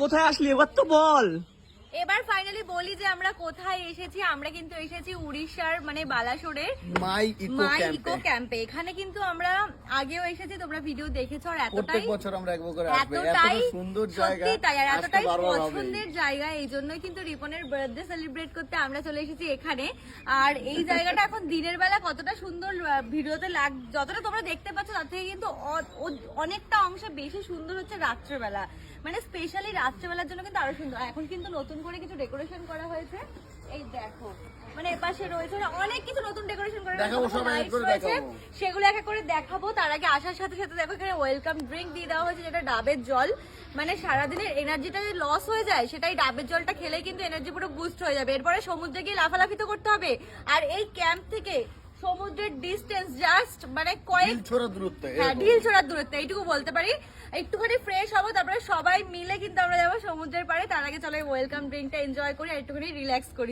কোথায় আসলি এবার তো বল। এবার ফাইনালি বলি যে আমরা কোথায় এসেছি। আমরা কিন্তু এসেছি উড়িষ্যার মানে বালাসোরের মাই ইকো ক্যাম্পে। এখানে কিন্তু আমরা আগেও এসেছি, তোমরা ভিডিও দেখেছো। আর প্রত্যেক বছর আমরা একবার করে আসব। এতটাই এত সুন্দর জায়গা, সত্যি তাই, আর এতটাই বারবার হবে। পছন্দের জায়গা, এই জন্যই কিন্তু রিপনের বার্থডে সেলিব্রেট করতে আমরা চলে এসেছি এখানে। আর এই জায়গাটা এখন দিনের বেলা কতটা সুন্দর ভিডিওতে যতটা তোমরা দেখতে পাচ্ছ তার থেকে কিন্তু অনেকটা অংশে বেশি সুন্দর হচ্ছে রাত্রেবেলা। মানে স্পেশালি রাত্রেবেলার জন্য কিন্তু আরো সুন্দর। এখন কিন্তু নতুন করে কিছু ডেকোরেশন করা হয়েছে, এই দেখো। মানে এপাশে রয়েছে অনেক কিছু নতুন ডেকোরেশন করা হয়েছে, সেগুলো এক এক করে দেখাবো। তার আগে আসার সাথে সাথে দেখো এখানে ওয়েলকাম ড্রিঙ্ক দিয়ে দেওয়া হয়েছে, যেটা ডাবের জল। মানে সারাদিনের এনার্জিটা যে লস হয়ে যায় সেটাই ডাবের জলটা খেলে কিন্তু এনার্জি পুরো বুস্ট হয়ে যাবে। এরপরে সমুদ্রে গিয়ে লাফালাফি তো করতে হবে। আর এই ক্যাম্প থেকে সমুদ্রের ডিস্টেন্স জাস্ট মানে কয়েক ঢিল ছোড়ার দূরত্ব, এইটুকু বলতে পারি। একটুখানি ফ্রেশ হবো, তারপরে সবাই মিলে কিন্তু আমরা যাবো সমুদ্রের পাড়ে। তার আগে চলো ওয়েলকাম ড্রিঙ্কটা এনজয় করি আর একটুখানি রিল্যাক্স করি।